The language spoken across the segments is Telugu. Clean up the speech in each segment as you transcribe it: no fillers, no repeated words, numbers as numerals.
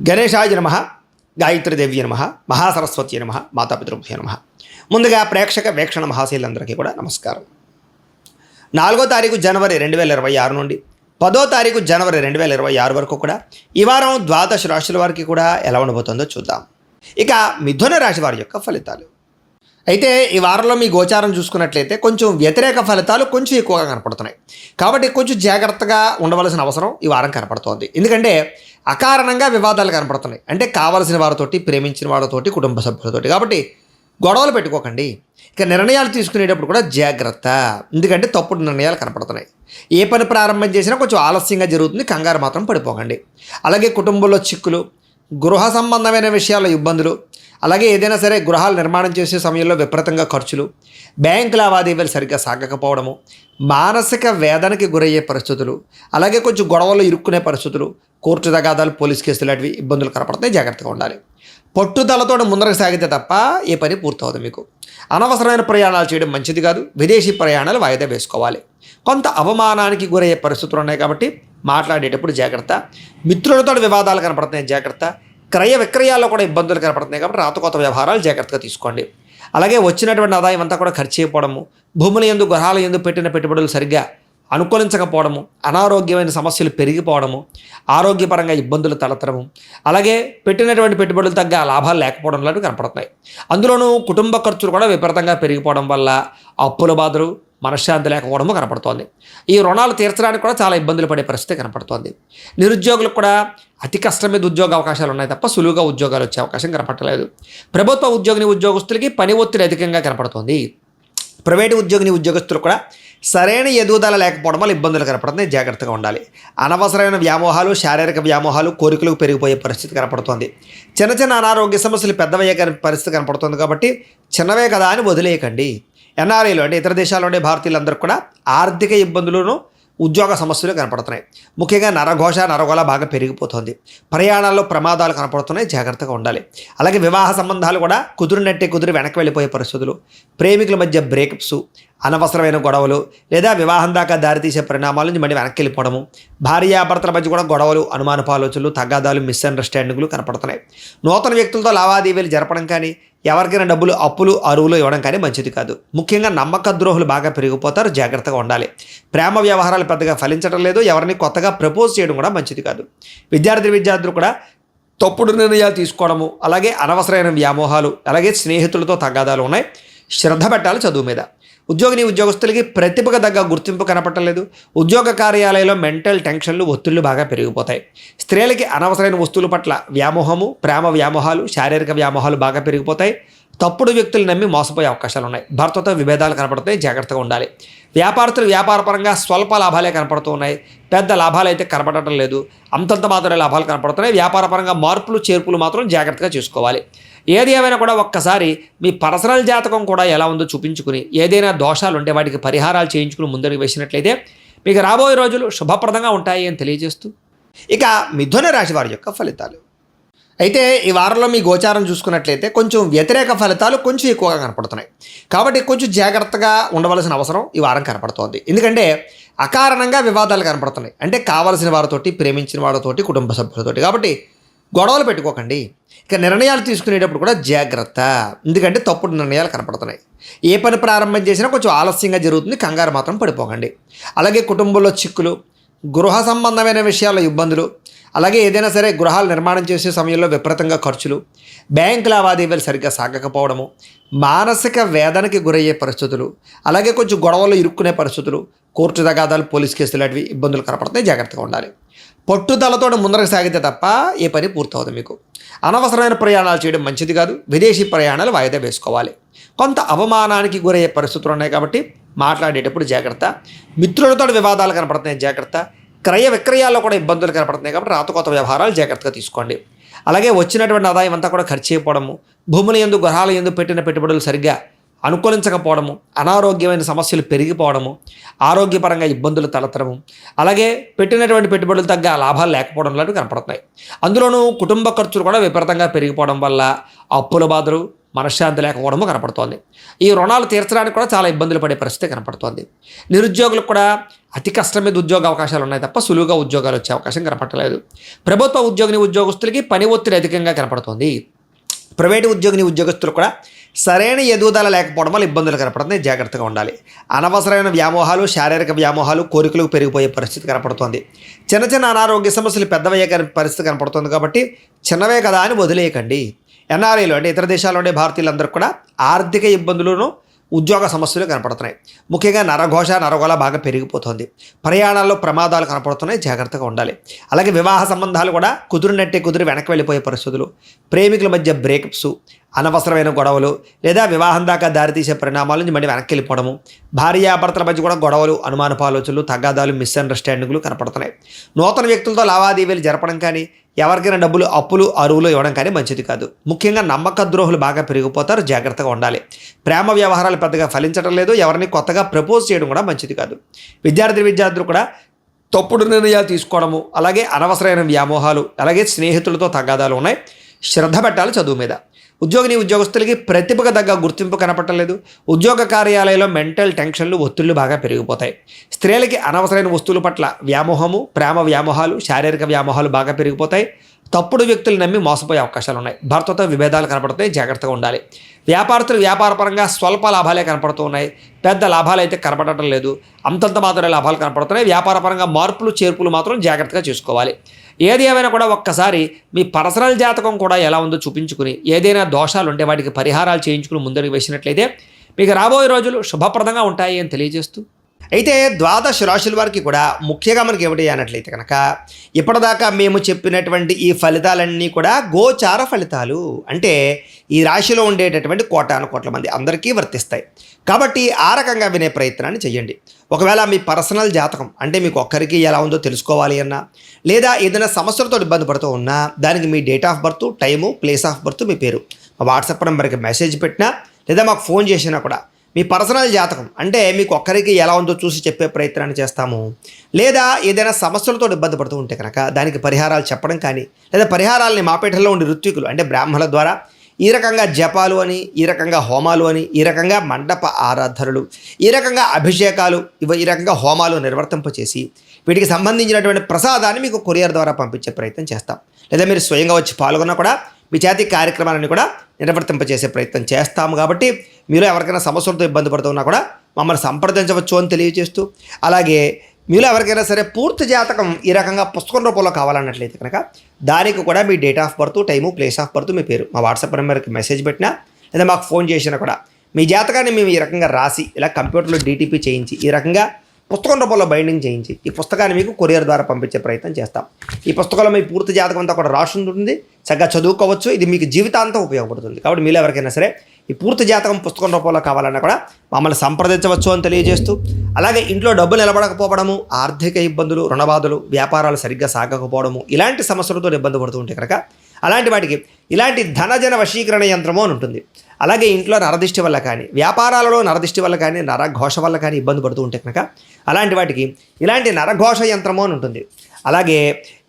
గణేశాయ నమః, గాయత్రీదేవి నమః, మహాసరస్వతి నమః, మాతాపితృభ్యో నమః. ముందుగా ప్రేక్షక వీక్షణ మహాశీలందరికీ కూడా నమస్కారం. 4వ తారీఖు జనవరి 2026 నుండి 10వ తారీఖు జనవరి 2026 వరకు కూడా ఈ వారం ద్వాదశ రాశుల వారికి కూడా ఎలా ఉండబోతుందో చూద్దాం. ఇక మిథున రాశి వారి యొక్క ఫలితాలు అయితే ఈ వారంలో మీ గోచారం చూసుకున్నట్లయితే కొంచెం వ్యతిరేక ఫలితాలు కొంచెం ఎక్కువగా కనపడుతున్నాయి. కాబట్టి కొంచెం జాగ్రత్తగా ఉండవలసిన అవసరం ఈ వారం కనపడుతోంది. ఎందుకంటే అకారణంగా వివాదాలు కనపడుతున్నాయి. అంటే కావలసిన వారితోటి, ప్రేమించిన వారితోటి, కుటుంబ సభ్యులతోటి. కాబట్టి గొడవలు పెట్టుకోకండి. ఇక నిర్ణయాలు తీసుకునేటప్పుడు కూడా జాగ్రత్త. ఎందుకంటే తప్పుడు నిర్ణయాలు కనపడుతున్నాయి. ఏ పని ప్రారంభం చేసినా కొంచెం ఆలస్యంగా జరుగుతుంది. కంగారు మాత్రం పడిపోకండి. అలాగే కుటుంబంలో చిక్కులు, గృహ సంబంధమైన విషయాల్లో ఇబ్బందులు, అలాగే ఏదైనా సరే గృహాలు నిర్మాణం చేసే సమయంలో విపరీతంగా ఖర్చులు, బ్యాంకు లావాదేవీలు సరిగ్గా సాగకపోవడము, మానసిక వేదనకి గురయ్యే పరిస్థితులు, అలాగే కొంచెం గొడవలు ఇరుక్కునే పరిస్థితులు, కోర్టు తగాదాలు, పోలీస్ కేసులు లాంటివి ఇబ్బందులు కనపడుతున్నాయి. జాగ్రత్తగా ఉండాలి. పట్టుదలతో ముందరకు సాగితే తప్ప ఏ పని పూర్తవుతుంది. మీకు అనవసరమైన ప్రయాణాలు చేయడం మంచిది కాదు. విదేశీ ప్రయాణాలు వాయిదా వేసుకోవాలి. కొంత అవమానానికి గురయ్యే పరిస్థితులు ఉన్నాయి కాబట్టి మాట్లాడేటప్పుడు జాగ్రత్త. మిత్రులతో వివాదాలు కనపడుతున్నాయి, జాగ్రత్త. క్రయ విక్రయాల్లో కూడా ఇబ్బందులు కనపడుతున్నాయి కాబట్టి రాతకోత వ్యవహారాలు జాగ్రత్తగా తీసుకోండి. అలాగే వచ్చినటువంటి ఆదాయం అంతా కూడా ఖర్చు అయిపోవడము, భూముల యందు, గృహాల యందు పెట్టిన పెట్టుబడులు సరిగ్గా అనుకూలించకపోవడము, అనారోగ్యమైన సమస్యలు పెరిగిపోవడము, ఆరోగ్యపరంగా ఇబ్బందులు తలెత్తడము, అలాగే పెట్టినటువంటి పెట్టుబడులు తగ్గ లాభాలు లేకపోవడం లాంటివి కనపడుతున్నాయి. అందులోనూ కుటుంబ ఖర్చులు కూడా విపరీతంగా పెరిగిపోవడం వల్ల అప్పుల బాధలు, మనశ్శాంతి లేకపోవడము కనపడుతోంది. ఈ రుణాలు తీర్చడానికి కూడా చాలా ఇబ్బందులు పడే పరిస్థితి కనపడుతోంది. నిరుద్యోగులకు కూడా అతి కష్టం మీద ఉద్యోగ అవకాశాలు ఉన్నాయి తప్ప సులువుగా ఉద్యోగాలు వచ్చే అవకాశం కనపడలేదు. ప్రభుత్వ ఉద్యోగస్తులకి పని ఒత్తిడి అధికంగా కనపడుతోంది. ప్రైవేటు ఉద్యోగస్తులు కూడా సరైన ఎదుగుదల లేకపోవడం వల్ల ఇబ్బందులు కనపడుతున్నాయి. జాగ్రత్తగా ఉండాలి. అనవసరమైన వ్యామోహాలు, శారీరక వ్యామోహాలు, కోరికలకు పెరిగిపోయే పరిస్థితి కనపడుతోంది. చిన్న చిన్న అనారోగ్య సమస్యలు పెద్దవయ్యే పరిస్థితి కనపడుతుంది. కాబట్టి చిన్నవే కదా అని వదిలేయకండి. ఎన్ఆర్ఐలు అంటే ఇతర దేశాల్లో ఉండే భారతీయులందరూ కూడా ఆర్థిక ఇబ్బందులను, ఉద్యోగ సమస్యలు కనపడుతున్నాయి. ముఖ్యంగా నరగోళ బాగా పెరిగిపోతుంది. ప్రయాణాల్లో ప్రమాదాలు కనపడుతున్నాయి. జాగ్రత్తగా ఉండాలి. అలాగే వివాహ సంబంధాలు కూడా కుదిరి వెనక్కి వెళ్ళిపోయే పరిస్థితులు, ప్రేమికుల మధ్య బ్రేకప్స్, అనవసరమైన గొడవలు, లేదా వివాహం దాకా దారితీసే పరిణామాల నుంచి మళ్ళీ వెనక్కి వెళ్ళిపోవడము, భార్యాభర్తల మధ్య కూడా గొడవలు, అనుమానపు ఆలోచనలు, తగాదాలు, మిస్అండర్స్టాండింగ్లు కనపడుతున్నాయి. నూతన వ్యక్తులతో లావాదేవీలు జరపడం కానీ, ఎవరికైనా డబ్బులు, అప్పులు, అరువులు ఇవ్వడం కానీ మంచిది కాదు. ముఖ్యంగా నమ్మక ద్రోహులు బాగా పెరిగిపోతారు. జాగ్రత్తగా ఉండాలి. ప్రేమ వ్యవహారాలు పెద్దగా ఫలించడం లేదు. ఎవరిని కొత్తగా ప్రపోజ్ చేయడం కూడా మంచిది కాదు. విద్యార్థులు కూడా తప్పుడు నిర్ణయాలు తీసుకోవడము, అలాగే అనవసరమైన వ్యామోహాలు, అలాగే స్నేహితులతో తగాదాలు ఉన్నాయి. శ్రద్ధ పెట్టాలి చదువు మీద. ఉద్యోగస్తులకి ప్రతిభకు తగ్గ గుర్తింపు కనపడలేదు. ఉద్యోగ కార్యాలయంలో మెంటల్ టెన్షన్లు, ఒత్తిళ్లు బాగా పెరిగిపోతాయి. స్త్రీలకి అనవసరమైన వస్తువుల పట్ల వ్యామోహము, ప్రేమ వ్యామోహాలు, శారీరక వ్యామోహాలు బాగా పెరిగిపోతాయి. తప్పుడు వ్యక్తులు నమ్మి మోసపోయే అవకాశాలు ఉన్నాయి. భర్తతో విభేదాలు కనపడతాయి. జాగ్రత్తగా ఉండాలి. వ్యాపారస్తులు వ్యాపారపరంగా స్వల్ప లాభాలే కనపడుతూ ఉన్నాయి. పెద్ద లాభాలు అయితే కనపడటం లేదు. అంతంత మాత్రమే లాభాలు కనపడుతున్నాయి. వ్యాపారపరంగా మార్పులు, చేర్పులు మాత్రం జాగ్రత్తగా చూసుకోవాలి. ఏది ఏమైనా కూడా ఒక్కసారి మీ పర్సనల్ జాతకం కూడా ఎలా ఉందో చూపించుకుని, ఏదైనా దోషాలు ఉంటే వాటికి పరిహారాలు చేయించుకుని ముందరికి వేసినట్లయితే మీకు రాబోయే రోజులు శుభప్రదంగా ఉంటాయి అని తెలియజేస్తూ ఇక మిథున రాశి వారి యొక్క ఫలితాలు అయితే ఈ వారంలో మీ గోచారం చూసుకున్నట్లయితే కొంచెం వ్యతిరేక ఫలితాలు కొంచెం ఎక్కువగా కనపడుతున్నాయి. కాబట్టి కొంచెం జాగ్రత్తగా ఉండవలసిన అవసరం ఈ వారం కనపడుతోంది. ఎందుకంటే అకారణంగా వివాదాలు కనపడుతున్నాయి. అంటే కావలసిన వారితోటి, ప్రేమించిన వారితోటి, కుటుంబ సభ్యులతోటి. కాబట్టి గొడవలు పెట్టుకోకండి. ఇక నిర్ణయాలు తీసుకునేటప్పుడు కూడా జాగ్రత్త. ఎందుకంటే తప్పుడు నిర్ణయాలు కనపడుతున్నాయి. ఏ పని ప్రారంభం చేసినా కొంచెం ఆలస్యంగా జరుగుతుంది. కంగారు మాత్రం పడిపోకండి. అలాగే కుటుంబంలో చిక్కులు, గృహ సంబంధమైన విషయాల్లో ఇబ్బందులు, అలాగే ఏదైనా సరే గృహాలు నిర్మాణం చేసే సమయంలో విపరీతంగా ఖర్చులు, బ్యాంకు లావాదేవీలు సరిగ్గా సాగకపోవడము, మానసిక వేదనకి గురయ్యే పరిస్థితులు, అలాగే కొంచెం గొడవలు ఇరుక్కునే పరిస్థితులు, కోర్టు తగాదాలు, పోలీస్ కేసులు లాంటివి ఇబ్బందులు కనపడుతున్నాయి. జాగ్రత్తగా ఉండాలి. పట్టుదలతో ముందరకు సాగితే తప్ప ఏ పని పూర్తవుతుంది. మీకు అనవసరమైన ప్రయాణాలు చేయడం మంచిది కాదు. విదేశీ ప్రయాణాలు వాయిదా వేసుకోవాలి. కొంత అవమానానికి గురయ్యే పరిస్థితులు ఉన్నాయి కాబట్టి మాట్లాడేటప్పుడు జాగ్రత్త. మిత్రులతో వివాదాలు కనపడుతున్నాయి. జాగ్రత్త. క్రయ విక్రయాల్లో కూడా ఇబ్బందులు కనపడుతున్నాయి కాబట్టి రాతకోత వ్యవహారాలు జాగ్రత్తగా తీసుకోండి. అలాగే వచ్చినటువంటి ఆదాయం అంతా కూడా ఖర్చు అయిపోవడము, భూముల యందు, గృహాల యందు పెట్టిన పెట్టుబడులు సరిగ్గా అనుకూలించకపోవడము, అనారోగ్యమైన సమస్యలు పెరిగిపోవడము, ఆరోగ్యపరంగా ఇబ్బందులు తలెత్తడము, అలాగే పెట్టినటువంటి పెట్టుబడులు తగ్గ లాభాలు లేకపోవడం లాంటివి కనపడుతున్నాయి. అందులోనూ కుటుంబ ఖర్చులు కూడా విపరీతంగా పెరిగిపోవడం వల్ల అప్పుల బాధలు, మనశ్శాంతి లేకపోవడము కనపడుతోంది. ఈ రుణాలు తీర్చడానికి కూడా చాలా ఇబ్బందులు పడే పరిస్థితి కనపడుతోంది. నిరుద్యోగులకు కూడా అతి కష్టం మీద ఉద్యోగ అవకాశాలు ఉన్నాయి తప్ప సులువుగా ఉద్యోగాలు వచ్చే అవకాశం కనపడలేదు. ప్రభుత్వ ఉద్యోగస్తులకి పని ఒత్తిడి అధికంగా కనపడుతోంది. ప్రైవేటు ఉద్యోగస్తులు కూడా సరైన ఎదుగుదల లేకపోవడం వల్ల ఇబ్బందులు కనపడుతుంది. జాగ్రత్తగా ఉండాలి. అనవసరమైన వ్యామోహాలు, శారీరక వ్యామోహాలు, కోరికలు పెరిగిపోయే పరిస్థితి కనపడుతోంది. చిన్న అనారోగ్య సమస్యలు పెద్దవయ్యే పరిస్థితి కనపడుతుంది. కాబట్టి చిన్నవే కదా అని వదిలేయకండి. ఎన్ఆర్ఐలు అంటే ఇతర దేశాల్లో ఉండే భారతీయులందరూ కూడా ఆర్థిక ఇబ్బందులను, ఉద్యోగ సమస్యలు కనపడుతున్నాయి. ముఖ్యంగా నరగోళ బాగా పెరిగిపోతుంది. ప్రయాణాల్లో ప్రమాదాలు కనపడుతున్నాయి. జాగ్రత్తగా ఉండాలి. అలాగే వివాహ సంబంధాలు కూడా కుదిరి వెనక్కి వెళ్ళిపోయే పరిస్థితులు, ప్రేమికుల మధ్య బ్రేకప్స్, అనవసరమైన గొడవలు లేదా వివాహం దాకా దారితీసే పరిణామాల నుంచి మళ్ళీ వెనక్కి వెళ్ళిపోవడము, భార్యాభర్తల మధ్య కూడా గొడవలు, అనుమానపు ఆలోచనలు, తగాదాలు, మిస్అండర్స్టాండింగ్లు కనపడుతున్నాయి. నూతన వ్యక్తులతో లావాదేవీలు జరపడం కానీ, ఎవరికైనా డబ్బులు అప్పులు అరువులు ఇవ్వడం కానీ మంచిది కాదు. ముఖ్యంగా నమ్మక ద్రోహులు బాగా పెరిగిపోతారు. జాగ్రత్తగా ఉండాలి. ప్రేమ వ్యవహారాలు పెద్దగా ఫలించడం లేదు. ఎవరిని కొత్తగా ప్రపోజ్ చేయడం కూడా మంచిది కాదు. విద్యార్థులు కూడా తప్పుడు నిర్ణయాలు తీసుకోవడము, అలాగే అనవసరమైన వ్యామోహాలు, అలాగే స్నేహితులతో తగాదాలు ఉన్నాయి. శ్రద్ధ పెట్టాలి చదువు మీద. ఉద్యోగస్తులకి ప్రతిభకు తగ్గ గుర్తింపు కనపడలేదు. ఉద్యోగ కార్యాలయంలో మెంటల్ టెన్షన్లు, ఒత్తిళ్లు బాగా పెరిగిపోతాయి. స్త్రీలకి అనవసరమైన వస్తువుల పట్ల వ్యామోహము, ప్రేమ వ్యామోహాలు, శారీరక వ్యామోహాలు బాగా పెరిగిపోతాయి. తప్పుడు వ్యక్తులు నమ్మి మోసపోయే అవకాశాలు ఉన్నాయి. భర్తతో విభేదాలు కనపడుతాయి. జాగ్రత్తగా ఉండాలి. వ్యాపారస్తులు వ్యాపారపరంగా స్వల్ప లాభాలే కనపడుతూ ఉన్నాయి. పెద్ద లాభాలు అయితే కనపడటం లేదు. అంతంత మాత్రమే లాభాలు కనపడుతున్నాయి. వ్యాపారపరంగా మార్పులు చేర్పులు మాత్రం జాగ్రత్తగా చేసుకోవాలి. ఏది ఏమైనా కూడా ఒక్కసారి మీ పర్సనల్ జాతకం కూడా ఎలా ఉందో చూపించుకుని, ఏదైనా దోషాలు ఉంటే వాటికి పరిహారాలు చేయించుకుని ముందరికి వేసినట్లయితే మీకు రాబోయే రోజులు శుభప్రదంగా ఉంటాయి అని తెలియజేస్తూ, అయితే ద్వాదశ రాశుల వారికి కూడా ముఖ్యంగా మనకి ఏమిటి అన్నట్లయితే కనుక ఇప్పటిదాకా మేము చెప్పినటువంటి ఈ ఫలితాలన్నీ కూడా గోచార ఫలితాలు. అంటే ఈ రాశిలో ఉండేటటువంటి కోటాను మంది అందరికీ వర్తిస్తాయి. కాబట్టి ఆ రకంగా వినే ప్రయత్నాన్ని చేయండి. ఒకవేళ మీ పర్సనల్ జాతకం అంటే మీకు ఒక్కరికి ఎలా ఉందో తెలుసుకోవాలి అన్నా, లేదా ఏదైనా సమస్యలతో ఇబ్బంది పడుతూ ఉన్నా, దానికి మీ date of birth, time, place of birth, మీ పేరు మా వాట్సాప్ నెంబర్కి మెసేజ్ పెట్టినా లేదా మాకు ఫోన్ చేసినా కూడా మీ పర్సనల్ జాతకం అంటే మీకు ఒక్కరికి ఎలా ఉందో చూసి చెప్పే ప్రయత్నాన్ని చేస్తాము. లేదా ఏదైనా సమస్యలతో ఇబ్బంది పడుతూ ఉంటే కనుక దానికి పరిహారాలు చెప్పడం కానీ, లేదా పరిహారాలని మాపేటలో ఉండే ఋత్వికులు అంటే బ్రాహ్మణుల ద్వారా ఈ రకంగా జపాలు అని, ఈ రకంగా హోమాలు అని, ఈ రకంగా మండప ఆరాధనలు, ఈ రకంగా అభిషేకాలు, ఈ రకంగా హోమాలు నిర్వర్తింపచేసి వీటికి సంబంధించినటువంటి ప్రసాదాన్ని మీకు కొరియర్ ద్వారా పంపించే ప్రయత్నం చేస్తాం. లేదా మీరు స్వయంగా వచ్చి పాల్గొన్నా కూడా మీ చేతి కార్యక్రమాలను కూడా నిర్వర్తింపచేసే ప్రయత్నం చేస్తాము. కాబట్టి మీరు ఎవరికైనా సమస్యలతో ఇబ్బంది పడుతున్నా కూడా మమ్మల్ని సంప్రదించవచ్చు అని తెలియజేస్తూ, అలాగే మీలో ఎవరికైనా సరే పూర్తి జాతకం ఈ రకంగా పుస్తకం రూపంలో కావాలన్నట్లయితే కనుక దానికి కూడా మీ date of birth, time, place of birth, మీ పేరు మా వాట్సాప్ నెంబర్కి మెసేజ్ పెట్టినా లేదా మాకు ఫోన్ చేసినా కూడా మీ జాతకాన్ని మేము ఈ రకంగా రాసి ఇలా కంప్యూటర్లో DTP చేయించి ఈ రకంగా పుస్తకం రూపంలో బైండింగ్ చేయించి ఈ పుస్తకాన్ని మీకు కొరియర్ ద్వారా పంపించే ప్రయత్నం చేస్తాం. ఈ పుస్తకంలో మీ పూర్తి జాతకం అంతా కూడా రాసి ఉంటుంది. చక్కగా చదువుకోవచ్చు. ఇది మీకు జీవితాంతం ఉపయోగపడుతుంది. కాబట్టి మీలో ఎవరికైనా సరే ఈ పూర్తి జాతకం పుస్తకం రూపంలో కావాలన్నా కూడా మమ్మల్ని సంప్రదించవచ్చు అని తెలియజేస్తూ, అలాగే ఇంట్లో డబ్బులు నిలబడకపోవడము, ఆర్థిక ఇబ్బందులు, రుణబాధలు, వ్యాపారాలు సరిగ్గా సాగకపోవడము, ఇలాంటి సమస్యలతో ఇబ్బంది పడుతూ ఉంటే కనుక అలాంటి వాటికి ఇలాంటి ధనజన వశీకరణ యంత్రము అని ఉంటుంది. అలాగే ఇంట్లో నరదిష్టి వల్ల కానీ, వ్యాపారాలలో నరదిష్టి వల్ల కానీ, నరఘోష వల్ల కానీ ఇబ్బంది పడుతూ ఉంటే కనుక అలాంటి వాటికి ఇలాంటి నరఘోష యంత్రము అని ఉంటుంది. అలాగే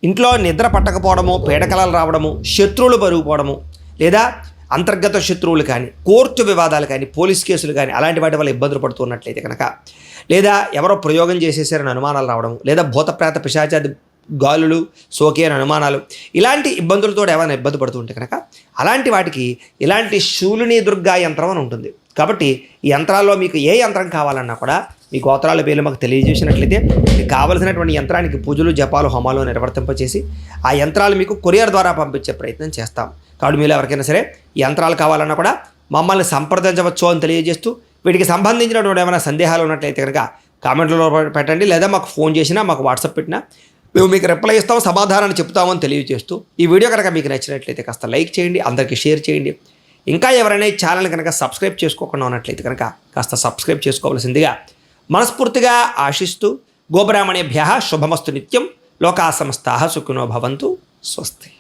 ఇంట్లో నిద్ర పట్టకపోవడము, పీడకలలు రావడము, శత్రువులు పెరిగిపోవడము, లేదా అంతర్గత శత్రువులు కానీ, కోర్టు వివాదాలు కానీ, పోలీస్ కేసులు కానీ అలాంటి వాటి వల్ల ఇబ్బందులు పడుతున్నట్లయితే కనుక, లేదా ఎవరో ప్రయోగం చేసేసారని అనుమానాలు రావడము, లేదా భూతప్రేత పిశాచాది గాలులు సోకే అని అనుమానాలు, ఇలాంటి ఇబ్బందులతో ఏమైనా ఇబ్బంది పడుతూ ఉంటే కనుక అలాంటి వాటికి ఇలాంటి శూలిని దుర్గా యంత్రం అని ఉంటుంది. కాబట్టి ఈ యంత్రాల్లో మీకు ఏ యంత్రం కావాలన్నా కూడా మీ గోత్రాల పేర్లు మాకు తెలియజేసినట్లయితే మీకు కావలసినటువంటి యంత్రానికి పూజలు, జపాలు, హోమాలు నిర్వర్తింపచేసి ఆ యంత్రాలు మీకు కొరియర్ ద్వారా పంపించే ప్రయత్నం చేస్తాం. కాబట్టి మీరు ఎవరికైనా సరే ఈ యంత్రాలు కావాలన్నా కూడా మమ్మల్ని సంప్రదించవచ్చు అని తెలియజేస్తూ, వీటికి సంబంధించినటువంటి ఏమైనా సందేహాలు ఉన్నట్లయితే కనుక కామెంట్లలో పెట్టండి, లేదా మాకు ఫోన్ చేసినా, మాకు వాట్సాప్ పెట్టినా మేము మీకు రిప్లై ఇస్తాం, సమాధానాన్ని చెప్తామని తెలియజేస్తూ, ఈ వీడియో కనుక మీకు నచ్చినట్లయితే కాస్త లైక్ చేయండి, అందరికీ షేర్ చేయండి. ఇంకా ఎవరైనా ఈ ఛానల్ కనుక సబ్స్క్రైబ్ చేసుకోకుండా ఉన్నట్లయితే కనుక కాస్త సబ్స్క్రైబ్ చేసుకోవాల్సిందిగా మనస్ఫూర్తిగా ఆశిస్తూ, గోబ్రాహ్మణేభ్యః శుభమస్తు నిత్యం, లోకా సమస్తాః సుఖినో భవంతు. స్వస్తి.